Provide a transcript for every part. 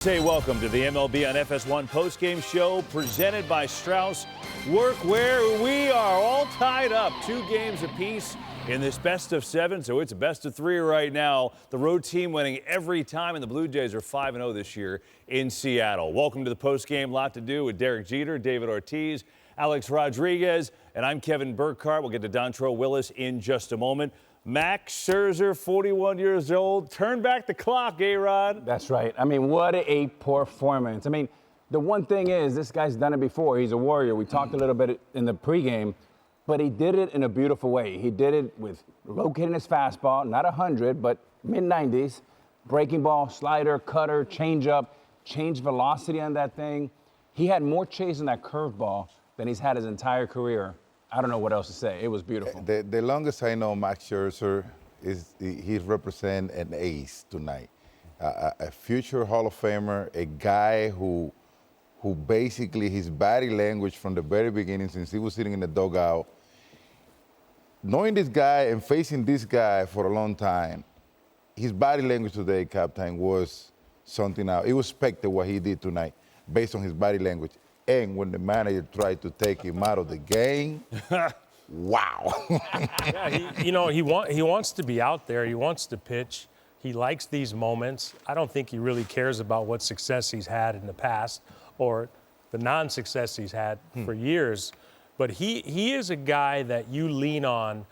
Say welcome to the MLB on FS1 postgame show presented by Strauss Workwear. We are all tied up 2 games apiece in this best of 7, so it's a best of 3 right now. The road team winning every time, and the Blue Jays are 5-0 this year in Seattle. Welcome to the postgame. Lot to do with Derek Jeter, David Ortiz, Alex Rodriguez, and I'm Kevin Burkhardt. We'll get to Dontrelle Willis in just a moment. Max Scherzer, 41 years old. Turn back the clock, A-Rod. That's right. I mean, what a performance. I mean, the one thing is, this guy's done it before. He's a warrior. We talked a little bit in the pregame, but he did it in a beautiful way. He did it with locating his fastball, not 100, but mid-90s. Breaking ball, slider, cutter, changeup, change velocity on that thing. He had more chase in that curveball than he's had his entire career. I don't know what else to say. It was beautiful. The longest I know Max Scherzer is he represents an ace tonight. A future Hall of Famer, a guy who basically his body language from the very beginning, since he was sitting in the dugout, knowing this guy and facing this guy for a long time, his body language today, Captain, was something else. It was spectacular what he did tonight based on his body language. And when the manager tried to take him out of the game, wow. Yeah, he wants to be out there. He wants to pitch. He likes these moments. I don't think he really cares about what success he's had in the past or the non-success he's had for years. But he is a guy that you lean on,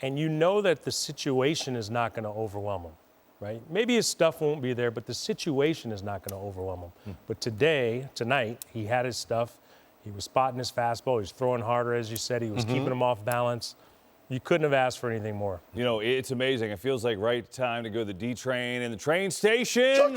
and you know that the situation is not going to overwhelm him. Right? Maybe his stuff won't be there, but the situation is not going to overwhelm him. But tonight, he had his stuff. He was spotting his fastball. He was throwing harder, as you said. He was keeping him off balance. You couldn't have asked for anything more. You know, it's amazing. It feels like right time to go to the D train and the train station.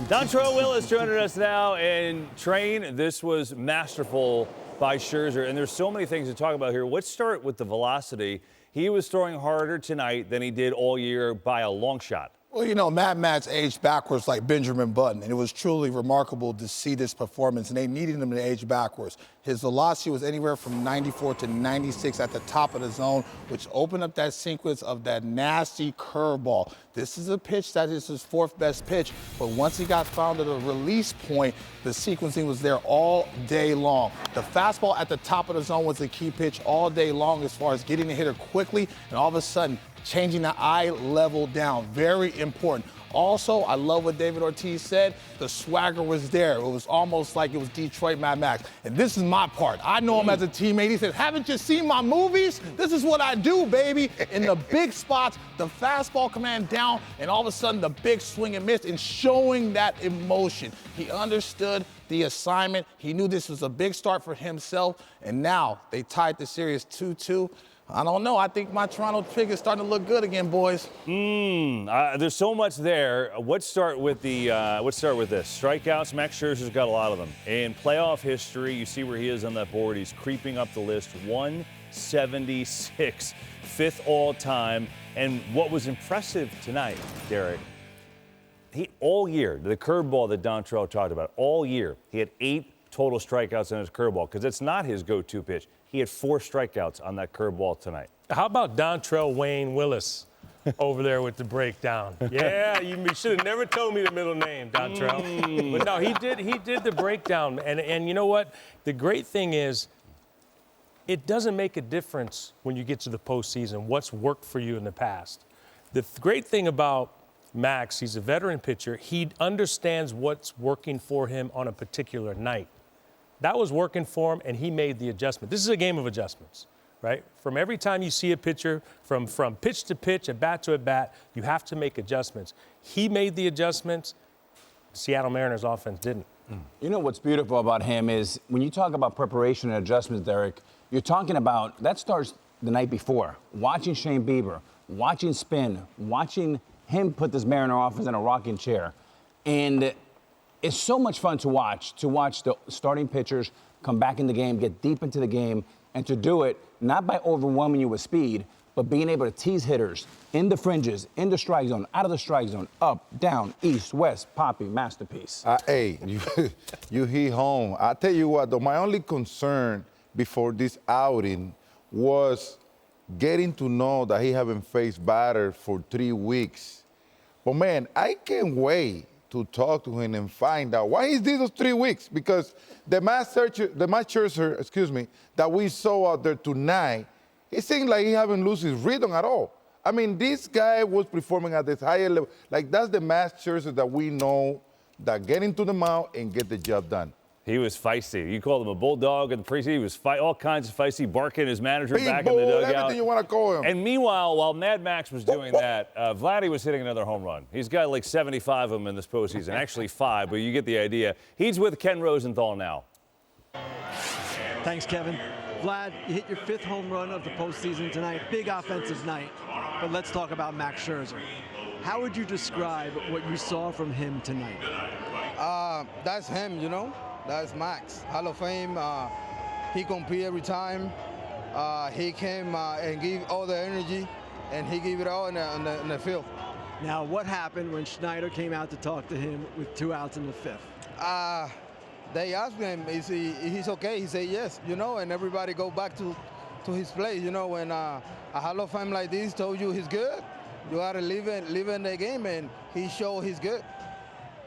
Dontrelle Willis joining us now. And train, this was masterful by Scherzer. And there's so many things to talk about here. Let's start with the velocity. He was throwing harder tonight than he did all year by a long shot. Well, you know, Mad Max aged backwards like Benjamin Button, and it was truly remarkable to see this performance, and they needed him to age backwards. His velocity was anywhere from 94 to 96 at the top of the zone, which opened up that sequence of that nasty curveball. This is a pitch that is his 4th best pitch, but once he got found at a release point, the sequencing was there all day long. The fastball at the top of the zone was the key pitch all day long as far as getting the hitter quickly, and all of a sudden, changing the eye level down, very important. Also, I love what David Ortiz said. The swagger was there. It was almost like it was Detroit Mad Max. And this is my part. I know him as a teammate. He said, haven't you seen my movies? This is what I do, baby. In the big spots, the fastball command down, and all of a sudden the big swing and miss, and showing that emotion. He understood the assignment. He knew this was a big start for himself, and now they tied the series 2-2. I don't know. I think my Toronto pick is starting to look good again, boys. There's so much there. Let's start with this. Strikeouts. Max Scherzer's got a lot of them. In playoff history, you see where he is on that board. He's creeping up the list. 176, 5th all time. And what was impressive tonight, Derek, all year, the curveball that Dontrelle talked about, all year, he had 8 total strikeouts on his curveball because it's not his go-to pitch. He had 4 strikeouts on that curveball tonight. How about Dontrelle Wayne Willis over there with the breakdown? Yeah, you should have never told me the middle name, Dontrelle. But no, he did the breakdown. And you know what? The great thing is, it doesn't make a difference when you get to the postseason what's worked for you in the past. The great thing about Max, he's a veteran pitcher. He understands what's working for him on a particular night. That was working for him, and he made the adjustment. This is a game of adjustments, right? From every time you see a pitcher, from pitch to pitch, at bat to at bat, you have to make adjustments. He made the adjustments. The Seattle Mariners offense didn't. You know what's beautiful about him is when you talk about preparation and adjustments, Derek, you're talking about that starts the night before. Watching Shane Bieber, watching spin, watching him put this Mariner offense in a rocking chair. And it's so much fun to watch the starting pitchers come back in the game, get deep into the game, and to do it not by overwhelming you with speed, but being able to tease hitters in the fringes, in the strike zone, out of the strike zone, up, down, east, west, Papi, masterpiece. Hey, you hit home. I tell you what, though, my only concern before this outing was getting to know that he haven't faced batter for 3 weeks. But, man, I can't wait to talk to him and find out why he did those 3 weeks. Because the Matt Scherzer, that we saw out there tonight, it seemed like he haven't lost his rhythm at all. I mean, this guy was performing at this higher level. Like, that's the Matt Scherzer that we know that get into the mound and get the job done. He was feisty. You called him a bulldog in the preseason. He was all kinds of feisty, barking his manager Big back bull, in the dugout. everything you want to call him. And meanwhile, while Mad Max was doing that, Vladdy was hitting another home run. He's got like 75 of them in this postseason. Actually 5, but you get the idea. He's with Ken Rosenthal now. Thanks, Kevin. Vlad, you hit your 5th home run of the postseason tonight. Big offensive night. But let's talk about Max Scherzer. How would you describe what you saw from him tonight? That's him, you know. That's Max, Hall of Fame. He compete every time. He came and give all the energy, and he gave it all in the field. Now, what happened when Schneider came out to talk to him with 2 outs in the 5th? They asked him, is he's okay? He said yes, you know, and everybody go back to his place. You know, when a Hall of Fame like this told you he's good, you got to live in the game, and he showed he's good.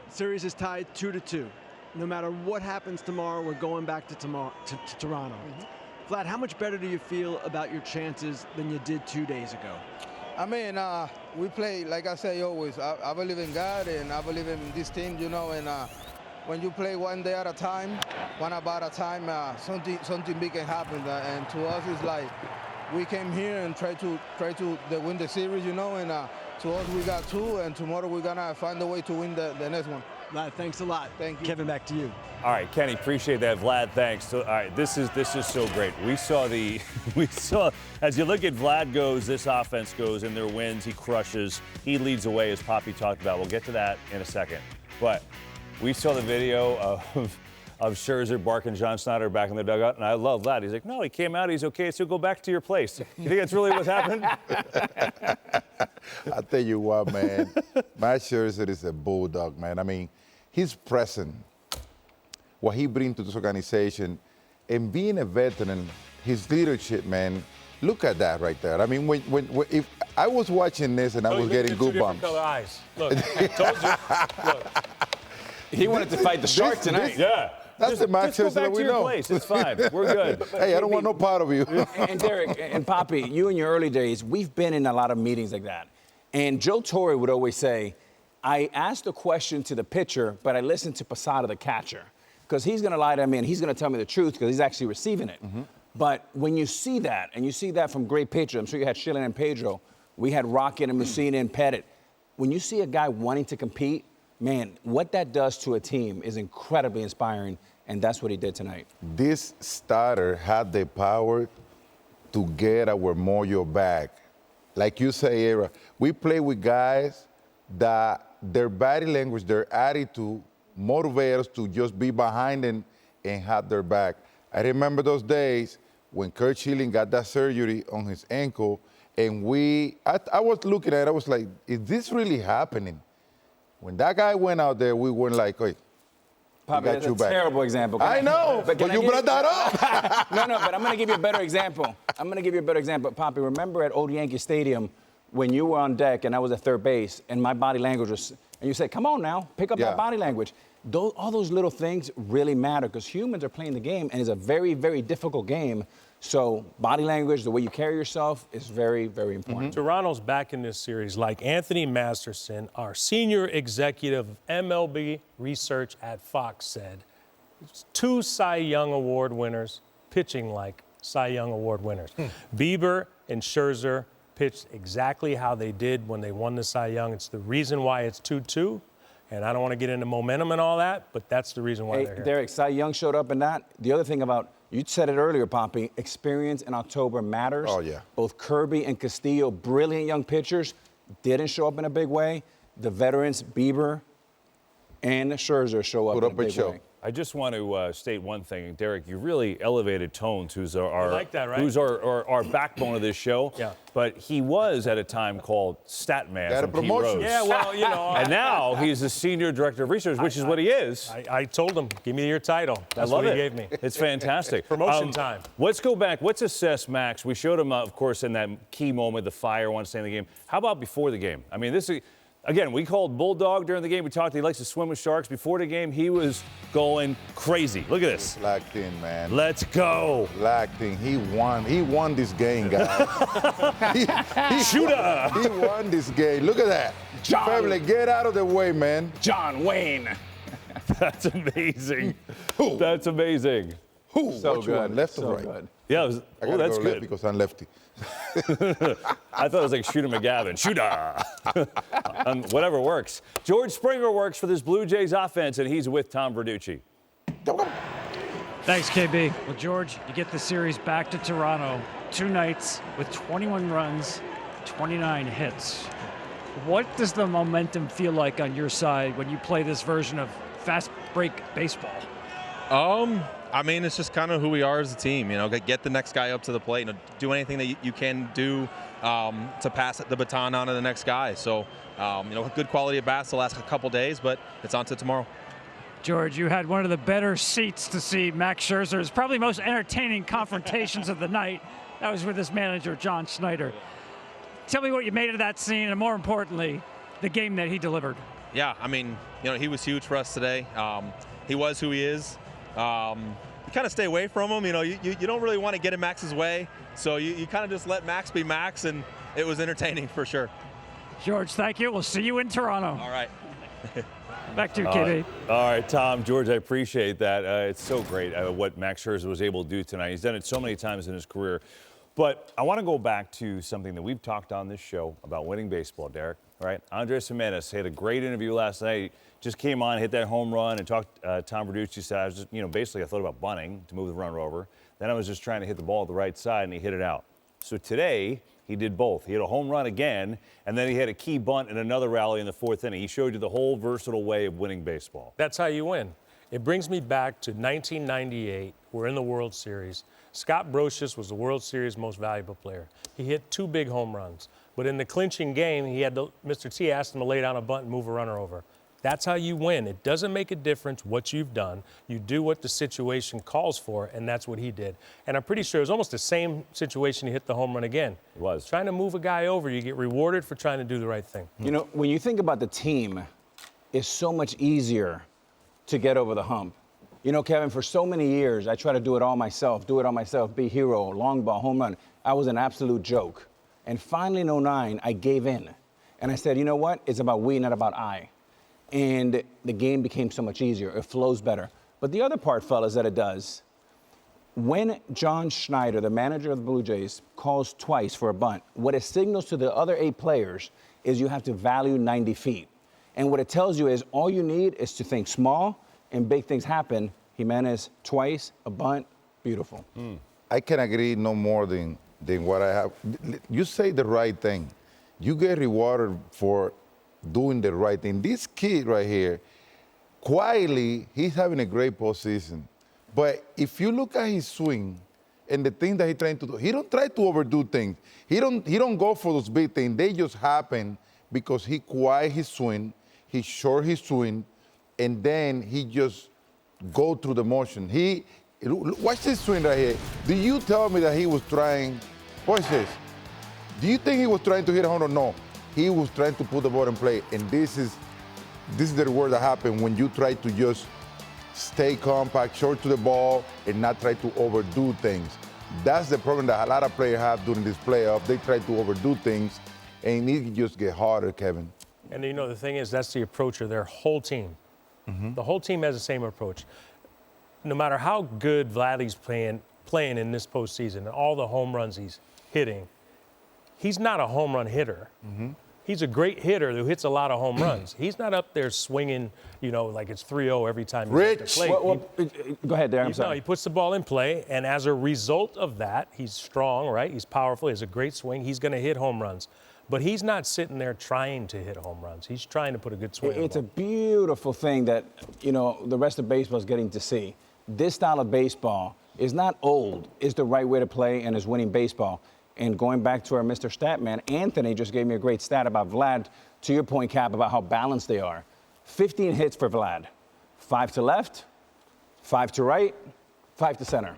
Series is tied 2-2. No matter what happens tomorrow, we're going back to Toronto. Mm-hmm. Vlad, how much better do you feel about your chances than you did 2 days ago? I mean, we play, like I say always, I believe in God and I believe in this team, you know, and when you play one day at a time, one about a time, something big can happen. And to us, it's like we came here and try to win the series, you know, and to us, we got 2, and tomorrow we're going to find a way to win the next one. Vlad, thanks a lot. Thank you. Kevin, back to you. All right, Kenny, appreciate that. Vlad, thanks. So, all right, this is so great. We saw as you look at Vlad goes, this offense goes in their wins. He crushes. He leads away, as Papi talked about. We'll get to that in a second. But we saw the video of Scherzer barking John Schneider back in the dugout, and I love Vlad. He's like, no, he came out. He's okay. So go back to your place. You think that's really what's happened? I tell you what, man, Matt Scherzer is a bulldog, man. I mean, he's present. What he brings to this organization, and being a veteran, his leadership, man. Look at that right there. I mean, if I was watching this and I was getting goosebumps. Color eyes. Look, I told you. Look. He wanted to fight the shark tonight. Yeah. That's the Max Scherzer that we know. Place. It's fine. We're good. Hey, I don't want no part of you. And Derek and Papi, you in your early days, we've been in a lot of meetings like that. And Joe Torre would always say, I asked a question to the pitcher, but I listened to Posada, the catcher, because he's going to lie to me and he's going to tell me the truth because he's actually receiving it. Mm-hmm. But when you see that, and you see that from great pitchers, I'm sure you had Schilling and Pedro, we had Rocket and Messina and Pettit. When you see a guy wanting to compete, man, what that does to a team is incredibly inspiring, and that's what he did tonight. This starter had the power to get our mojo back. Like you say, Era, we play with guys that their body language, their attitude, motivate us to just be behind and have their back. I remember those days when Curt Schilling got that surgery on his ankle, and I was looking at it, I was like, is this really happening? When that guy went out there, we weren't like, hey, Papi, that's a terrible example. I know, but you brought that up. No, but I'm going to give you a better example. Papi, remember at Old Yankee Stadium when you were on deck and I was at third base and my body language was, and you said, come on now, pick up that body language. All those little things really matter because humans are playing the game and it's a very, very difficult game. So body language, the way you carry yourself is very, very important. Mm-hmm. Toronto's back in this series. Like Anthony Masterson, our senior executive of MLB research at Fox said, 2 Cy Young Award winners pitching like Cy Young Award winners. Bieber and Scherzer pitched exactly how they did when they won the Cy Young. It's the reason why it's 2-2. And I don't want to get into momentum and all that, but that's the reason why they're here. Derek, Cy Young showed up in that. The other thing about, you said it earlier, Papi, experience in October matters. Oh, yeah. Both Kirby and Castillo, brilliant young pitchers, didn't show up in a big way. The veterans, Bieber and Scherzer, show up in a big way. I just want to state one thing, Derek. You really elevated Tones, who's our like that, right? Who's our backbone of this show. Yeah. But he was at a time called Statman. Got a from Pete promotion. Rose. Yeah, well, you know. And now he's the senior director of research, which is what he is. I told him, give me your title. That's love what it. he gave me. It's fantastic. Promotion time. Let's go back. Let's assess Max. We showed him, of course, in that key moment, the fire, want to stay in the game. How about before the game? I mean, Again, we called Bulldog during the game. We talked he likes to swim with sharks. Before the game, he was going crazy. Look at this. Locked in, man. Let's go. Locked in. He won. He won this game, guys. Shooter. He won this game. Look at that. John. Family, get out of the way, man. John Wayne. That's amazing. That's amazing. So Which good. one, left so or right? good. Yeah, it was, I gotta that's go left good. because I'm lefty. I thought it was like Shooter McGavin. Shooter. Whatever works. George Springer works for this Blue Jays offense, and he's with Tom Verducci. Thanks, KB. Well, George, you get the series back to Toronto. 2 nights with 21 runs, 29 hits. What does the momentum feel like on your side when you play this version of fast break baseball? I mean, it's just kind of who we are as a team. You know, get the next guy up to the plate. You know, do anything that you can do to pass the baton on to the next guy. So, you know, good quality of bats the last couple days, but it's on to tomorrow. George, you had one of the better seats to see Max Scherzer's probably most entertaining confrontations of the night. That was with his manager, John Schneider. Tell me what you made of that scene, and more importantly, the game that he delivered. Yeah, I mean, you know, he was huge for us today. He was who he is. You kind of stay away from him. You know, you don't really want to get in Max's way. So you kind of just let Max be Max, and it was entertaining for sure. George, thank you. We'll see you in Toronto. All right. Back to you, KB. All right, Tom, George, I appreciate that. It's so great what Max Scherzer was able to do tonight. He's done it so many times in his career. But I want to go back to something that we've talked on this show about winning baseball, Derek. All right, Andres Jimenez had a great interview last night. Just came on, hit that home run, and talked. Tom Verducci said, I was just, basically I thought about bunting to move the runner over. Then I was just trying to hit the ball at the right side, and he hit it out. So today, he did both. He hit a home run again, and then he had a key bunt in another rally in the 4th inning. He showed you the whole versatile way of winning baseball. That's how you win. It brings me back to 1998. We're in the World Series. Scott Brocious was the World Series most valuable player. He hit 2 big home runs. But in the clinching game, Mr. T asked him to lay down a bunt and move a runner over. That's how you win. It doesn't make a difference what you've done. You do what the situation calls for, and that's what he did. And I'm pretty sure it was almost the same situation he hit the home run again. It was. Trying to move a guy over, you get rewarded for trying to do the right thing. You know, when you think about the team, it's so much easier to get over the hump. You know, Kevin, for so many years, I tried to do it all myself, be hero, long ball, home run. I was an absolute joke. And finally in 09, I gave in. And I said, you know what? It's about we, not about I. And the game became so much easier. It flows better. But the other part, fellas, that it does, when John Schneider, the manager of the Blue Jays, calls twice for a bunt, what it signals to the other 8 players is you have to value 90 feet. And what it tells you is all you need is to think small and big things happen. Jimenez twice, a bunt, beautiful. I can agree no more than what I have. You say the right thing. You get rewarded for doing the right thing. This kid right here, quietly, he's having a great postseason. But if you look at his swing and the things that he's trying to do, he don't try to overdo things. He don't go for those big things. They just happen because he quiet his swing, he short his swing, and then he just go through the motion. Watch this swing right here. Do you tell me that he was trying? Watch this. Do you think he was trying to hit a home run? No. He was trying to put the ball in play, and this is the reward that happens when you try to just stay compact, short to the ball, and not try to overdo things. That's the problem that a lot of players have during this playoff. They try to overdo things, and it just get harder, Kevin. And you know, the thing is, that's the approach of their whole team. The whole team has the same approach. No matter how good Vladdy's playing in this postseason and all the home runs he's hitting, he's not a home run hitter. He's a great hitter who hits a lot of home runs. He's not up there swinging, like it's 3-0 every time he's at the plate. Go ahead, Darren. I'm sorry. No, he puts the ball in play, and as a result of that, he's strong, right? He's powerful. He has a great swing. He's going to hit home runs. But he's not sitting there trying to hit home runs. He's trying to put a good swing on the It's a ball. beautiful thing that, the rest of baseball is getting to see. This style of baseball is not old. It's the right way to play and is winning baseball. And going back to our Mr. Statman, Anthony just gave me a great stat about Vlad, to your point, Cap, about how balanced they are. 15 hits for Vlad. 5 to left, 5 to right, 5 to center.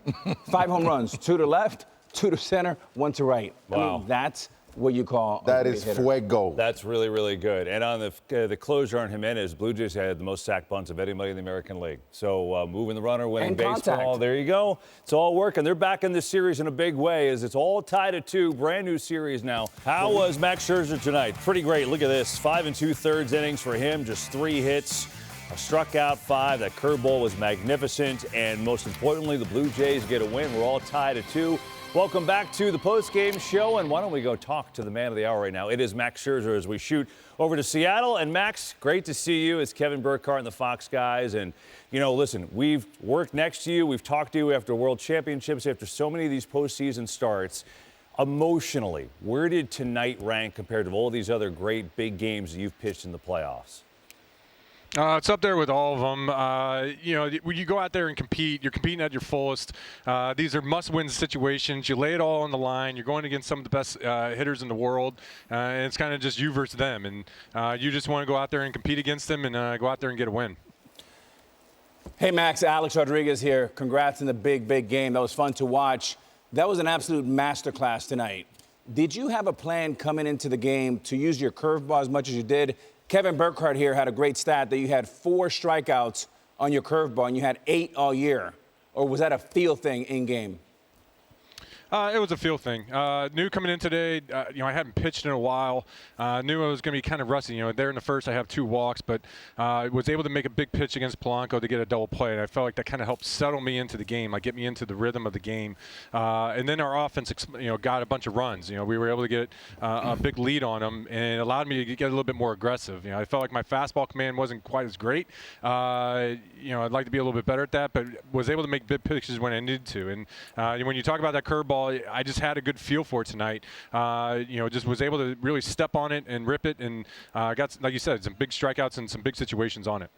5 home runs, 2 to left, 2 to center, 1 to right. Wow. I mean, that's what you call That a is hitter. fuego. That's really, really good. And on the closer on Jimenez, Blue Jays had the most sack bunts of anybody in the American League. So moving the runner, winning And baseball, contact. there you go. It's all working. They're back in this series in a big way as it's all tied at 2. Brand new series now. How was Max Scherzer tonight? Pretty great. Look at this. 5 2/3 innings for him, just 3 hits. Struck out 5. That curveball was magnificent. And most importantly, the Blue Jays get a win. We're all tied at 2. Welcome back to the postgame show, and why don't we go talk to the man of the hour right now? It is Max Scherzer as we shoot over to Seattle. And Max, great to see you. It's Kevin Burkhardt and the Fox guys. And, you know, listen, we've worked next to you. We've talked to you after World Championships, after so many of these postseason starts. Emotionally, where did tonight rank compared to all these other great big games that you've pitched in the playoffs? It's up there with all of them. You know, when you go out there and compete, you're competing at your fullest. These are must-win situations. You lay it all on the line. You're going against some of the best hitters in the world, and it's kind of just you versus them. And you just want to go out there and compete against them and go out there and get a win. Hey, Max, Alex Rodriguez here. Congrats on the big, big game. That was fun to watch. That was an absolute masterclass tonight. Did you have a plan coming into the game to use your curveball as much as you did? Kevin Burkhardt here had a great stat that you had 4 strikeouts on your curveball and you had 8 all year. Or was that a feel thing in game? It was a feel thing. Knew coming in today, you know, I hadn't pitched in a while. Knew I was going to be kind of rusty. You know, there in the first I have 2 walks, but was able to make a big pitch against Polanco to get a double play. And I felt like that kind of helped settle me into the game, like get me into the rhythm of the game. And then our offense, you know, got a bunch of runs. You know, we were able to get a big lead on them, and it allowed me to get a little bit more aggressive. You know, I felt like my fastball command wasn't quite as great. You know, I'd like to be a little bit better at that, but was able to make big pitches when I needed to. And when you talk about that curveball, I just had a good feel for it tonight. You know, just was able to really step on it and rip it, and got, like you said, some big strikeouts and some big situations on it.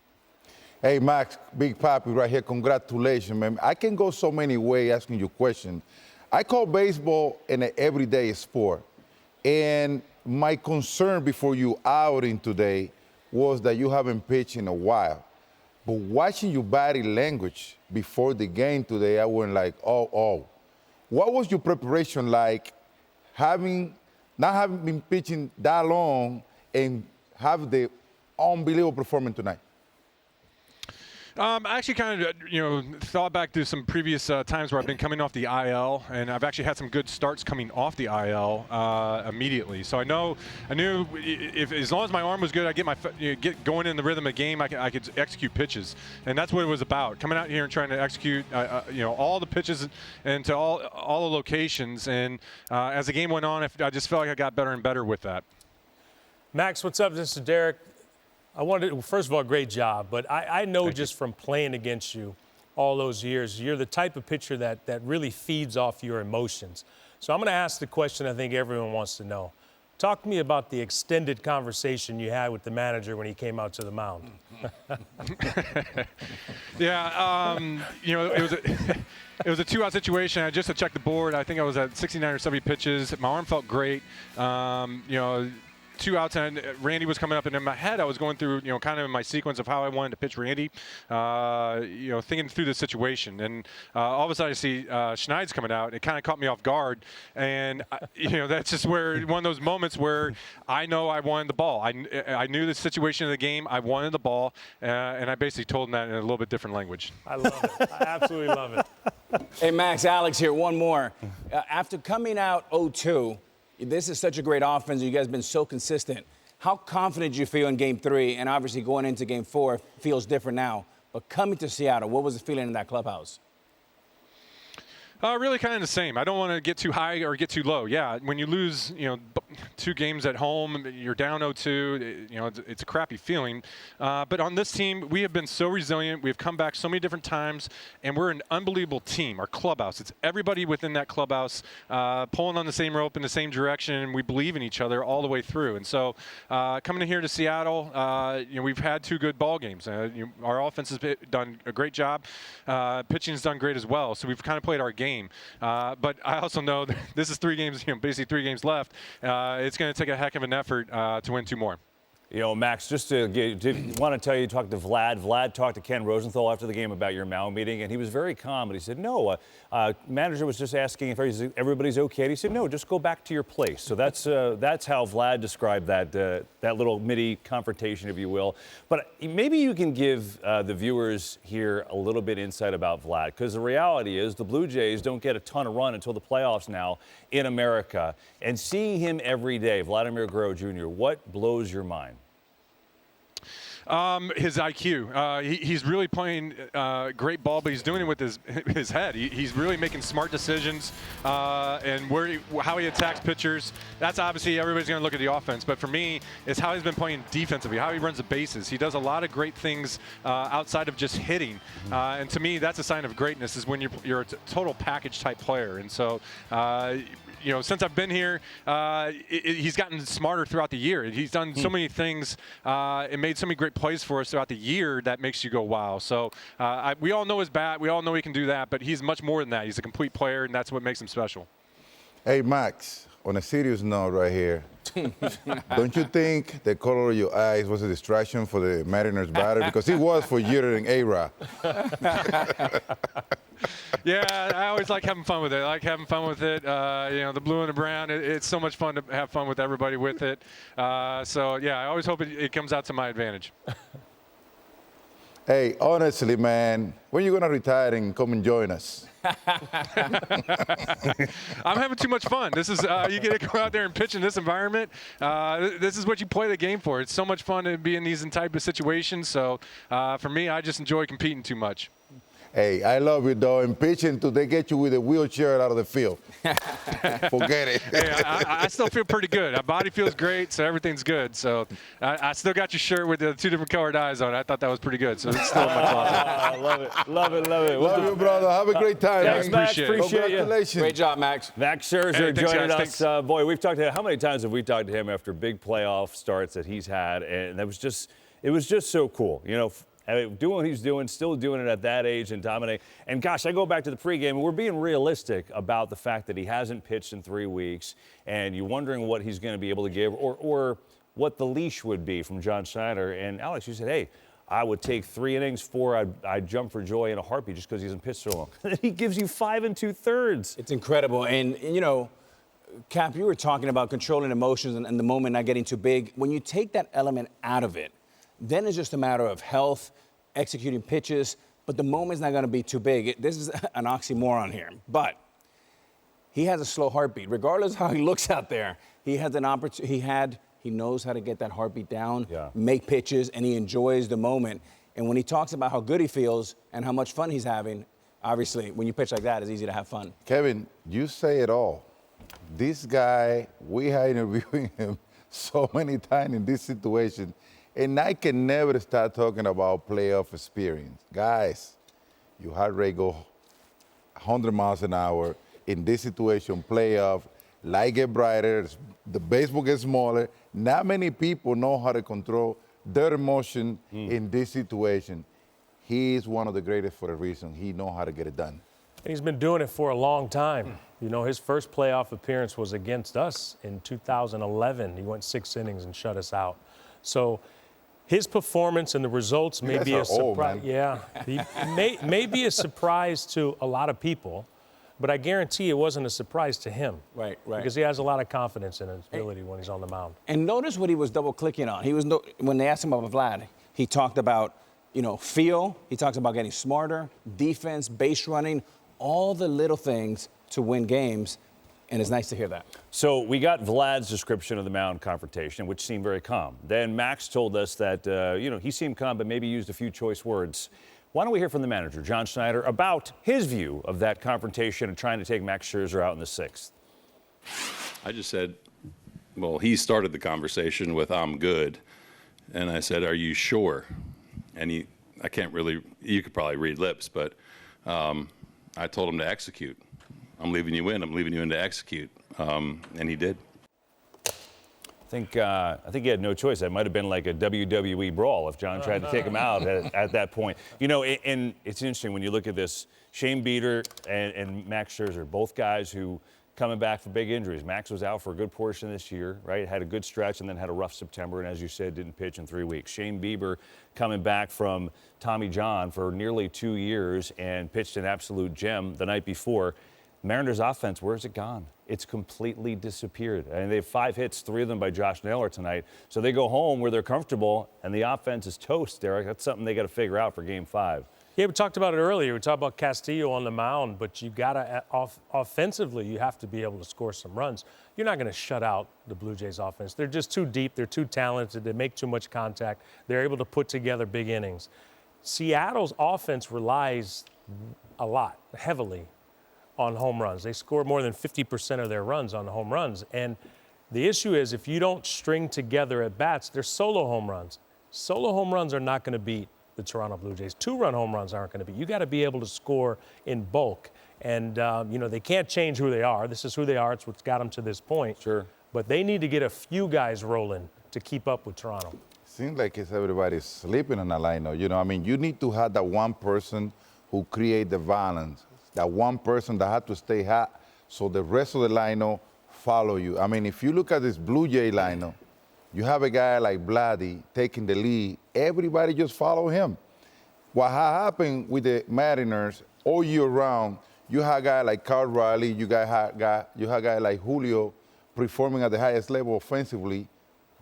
Hey, Max, Big Papi right here. Congratulations, man. I can go so many ways asking you questions. I call baseball an everyday sport. And my concern before you outing today was that you haven't pitched in a while. But watching your body language before the game today, I went like, oh. What was your preparation like, not having been pitching that long and have the unbelievable performance tonight? I actually kind of, you know, thought back to some previous times where I've been coming off the IL, and I've actually had some good starts coming off the IL immediately. So I knew if as long as my arm was good, I'd get going in the rhythm of the game. I could execute pitches, and that's what it was about. Coming out here and trying to execute, you know, all the pitches and to all the locations. And as the game went on, I just felt like I got better and better with that. Max, what's up? This is Derek. First of all, great job. But I know just from playing against you all those years, you're the type of pitcher that really feeds off your emotions. So I'm going to ask the question I think everyone wants to know. Talk to me about the extended conversation you had with the manager when he came out to the mound. Yeah, you know, it was a 2-out situation. I just to check the board. I think I was at 69 or 70 pitches. My arm felt great. You know, 2 outs, and Randy was coming up, and in my head I was going through, you know, kind of my sequence of how I wanted to pitch Randy, you know, thinking through the situation. And all of a sudden I see Schneid's coming out. It kind of caught me off guard, and you know, that's just where one of those moments where I know I wanted the ball. I knew the situation of the game. I wanted the ball, and I basically told him that in a little bit different language. I love it. I absolutely love it. Hey, Max, Alex here, one more. After coming out 0-2, this is such a great offense. You guys have been so consistent. How confident do you feel in Game 3? And obviously going into Game 4 feels different now. But coming to Seattle, what was the feeling in that clubhouse? Really kind of the same. I don't want to get too high or get too low. Yeah, when you lose, you know, 2 games at home, you're down 0-2, you know, it's a crappy feeling. But on this team, we have been so resilient. We've come back so many different times, and we're an unbelievable team. Our clubhouse, it's everybody within that clubhouse pulling on the same rope in the same direction, and we believe in each other all the way through. And so coming in here to Seattle, you know, we've had 2 good ball games. You know, our offense has done a great job. Pitching's done great as well. So we've kind of played our game. But I also know that this is 3 games, you know, basically 3 games left. It's going to take a heck of an effort to win 2 more. You know, Max, just to want to tell you, talk to Vlad. Vlad talked to Ken Rosenthal after the game about your mound meeting, and he was very calm. But he said, no, manager was just asking if everybody's okay. And he said, no, just go back to your place. So that's how Vlad described that little mini confrontation, if you will. But maybe you can give the viewers here a little bit insight about Vlad, because the reality is the Blue Jays don't get a ton of run until the playoffs now in America. And seeing him every day, Vladimir Guerrero Jr., what blows your mind? His IQ. He's really playing great ball, but he's doing it with his head. He's really making smart decisions, and how he attacks pitchers. That's obviously everybody's going to look at the offense, but for me, it's how he's been playing defensively, how he runs the bases. He does a lot of great things outside of just hitting, and to me, that's a sign of greatness. Is when you're a total package type player, and so. You know, since I've been here, he's gotten smarter throughout the year. He's done so many things and made so many great plays for us throughout the year that makes you go, wow. So we all know his bat. We all know he can do that, but he's much more than that. He's a complete player, and that's what makes him special. Hey, Max, on a serious note right here, don't you think the color of your eyes was a distraction for the Mariners batter? Because it was for Jeter and A-Rod. Yeah, I always like having fun with it. I like having fun with it. You know, the blue and the brown, it's so much fun to have fun with everybody with it. So, yeah, I always hope it comes out to my advantage. Hey, honestly, man, when are you going to retire and come and join us? I'm having too much fun. This is you get to go out there and pitch in this environment. This is what you play the game for. It's so much fun to be in these type of situations. So for me, I just enjoy competing too much. Hey, I love you, though. And pitching till they get you with a wheelchair out of the field. Forget it. Hey, I still feel pretty good. My body feels great, so everything's good. So I still got your shirt with the 2 different colored eyes on it. I thought that was pretty good. So it's still in my closet. I love it. Love it. Love it. Love you, brother. Have a great time. Thanks, Max. Appreciate you. Congratulations. Great job, Max. Max Scherzer Hey, thanks, joining guys. us. Boy, we've talked to him. How many times have we talked to him after big playoff starts that he's had? And it was just so cool. You know, doing what he's doing, still doing it at that age and dominate. And gosh, I go back to the pregame, and we're being realistic about the fact that he hasn't pitched in 3 weeks, and you're wondering what he's going to be able to give or what the leash would be from John Schneider. And Alex, you said, hey, I would take 3 innings, 4, I'd jump for joy in a heartbeat just because he hasn't pitched so long. And he gives you 5 2/3. It's incredible. And, you know, Cap, you were talking about controlling emotions and the moment not getting too big. When you take that element out of it, then it's just a matter of health, executing pitches, but the moment's not going to be too big. This is an oxymoron here. But he has a slow heartbeat. Regardless of how he looks out there, he has an opportunity. He knows how to get that heartbeat down, make pitches, and he enjoys the moment. And when he talks about how good he feels and how much fun he's having, obviously, when you pitch like that, it's easy to have fun. Kevin, you say it all. This guy, we are interviewing him so many times in this situation, and I can never start talking about playoff experience. Guys, your heart rate go 100 miles an hour. In this situation, playoff, light get brighter, the baseball gets smaller. Not many people know how to control their emotion in this situation. He is one of the greatest for a reason. He knows how to get it done. And he's been doing it for a long time. You know, his first playoff appearance was against us in 2011. He went 6 innings and shut us out. So his performance and the results may be a surprise. Yeah, he may be a surprise to a lot of people, but I guarantee it wasn't a surprise to him. Right. Because he has a lot of confidence in his ability when he's on the mound. And notice what he was double-clicking on. When they asked him about Vlad, he talked about, you know, feel. He talks about getting smarter, defense, base running, all the little things to win games. And it's nice to hear that. So we got Vlad's description of the mound confrontation, which seemed very calm. Then Max told us that, you know, he seemed calm, but maybe used a few choice words. Why don't we hear from the manager, John Schneider, about his view of that confrontation and trying to take Max Scherzer out in the 6th? I just said, well, he started the conversation with, I'm good. And I said, are you sure? And I can't really, you could probably read lips, but I told him to execute. I'm leaving you in. I'm leaving you in to execute. And he did. I think he had no choice. That might have been like a WWE brawl if John tried to take him out at that point. You know, and it's interesting when you look at this. Shane Bieber and Max Scherzer, both guys who coming back from big injuries. Max was out for a good portion this year, right? Had a good stretch and then had a rough September, and as you said, didn't pitch in 3 weeks. Shane Bieber coming back from Tommy John for nearly 2 years and pitched an absolute gem the night before. Mariners offense, where's it gone? It's completely disappeared. And they have 5 hits, 3 of them by Josh Naylor tonight. So they go home where they're comfortable, and the offense is toast, Derek. That's something they got to figure out for Game 5. Yeah, we talked about it earlier. We talked about Castillo on the mound, but you got to, offensively, you have to be able to score some runs. You're not going to shut out the Blue Jays offense. They're just too deep. They're too talented. They make too much contact. They're able to put together big innings. Seattle's offense relies a lot, heavily, on home runs. They score more than 50% of their runs on home runs. And the issue is if you don't string together at bats, they're solo home runs. Solo home runs are not going to beat the Toronto Blue Jays. 2-run home runs aren't going to be. You got to be able to score in bulk. And, they can't change who they are. This is who they are. It's what's got them to this point. Sure. But they need to get a few guys rolling to keep up with Toronto. Seems like it's everybody's sleeping on a lineup. You need to have that one person who create the violence, that one person that had to stay hot so the rest of the lineup follow you. I mean, if you look at this Blue Jay lineup, you have a guy like Vladdy taking the lead. Everybody just follow him. What happened with the Mariners all year round, you have a guy like Carl Riley, you have a guy like Julio performing at the highest level offensively.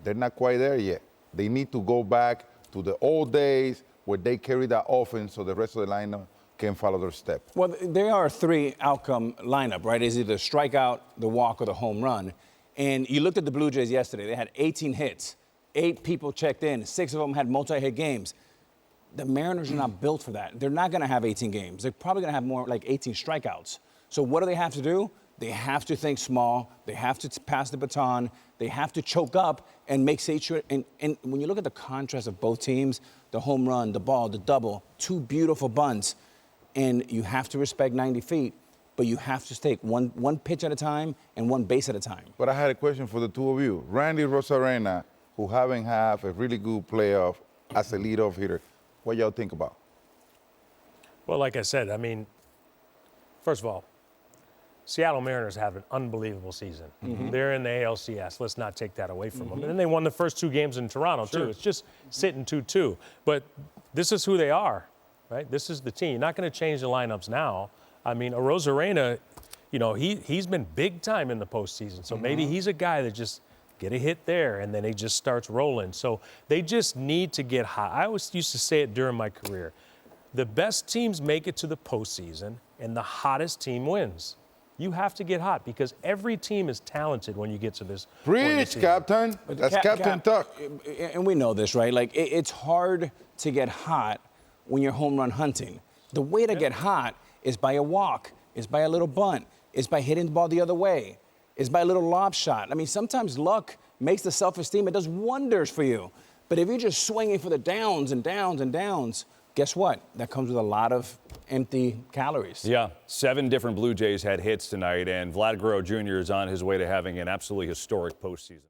They're not quite there yet. They need to go back to the old days where they carry that offense so the rest of the lineup can follow their step. Well, they are a 3-outcome lineup, right? It's either strikeout, the walk, or the home run. And you looked at the Blue Jays yesterday. They had 18 hits. 8 people checked in. 6 of them had multi-hit games. The Mariners are not built for that. They're not going to have 18 games. They're probably going to have more like 18 strikeouts. So what do they have to do? They have to think small. They have to pass the baton. They have to choke up and make sure. And when you look at the contrast of both teams, the home run, the ball, the double, 2 beautiful bunts, and you have to respect 90 feet. But you have to take one pitch at a time and 1 base at a time. But I had a question for the two of you. Randy Rosarena, who haven't had a really good playoff as a leadoff hitter, what y'all think about? Well, like I said, first of all, Seattle Mariners have an unbelievable season. Mm-hmm. They're in the ALCS. Let's not take that away from them. And then they won the first 2 games in Toronto, too. It's just sitting 2-2. But this is who they are, right? This is the team. You're not going to change the lineups now. Rosarena, he's been big time in the postseason. So maybe he's a guy that just get a hit there and then he just starts rolling. So they just need to get hot. I always used to say it during my career. The best teams make it to the postseason and the hottest team wins. You have to get hot because every team is talented when you get to this. Preach, Captain. That's Captain talk. And we know this, right? Like, it's hard to get hot when you're home run hunting. The way to get hot is by a walk, is by a little bunt, is by hitting the ball the other way, is by a little lob shot. Sometimes luck makes the self-esteem. It does wonders for you. But if you're just swinging for the downs and downs and downs, guess what? That comes with a lot of empty calories. Yeah, 7 different Blue Jays had hits tonight, and Vladimir Guerrero Jr. is on his way to having an absolutely historic postseason.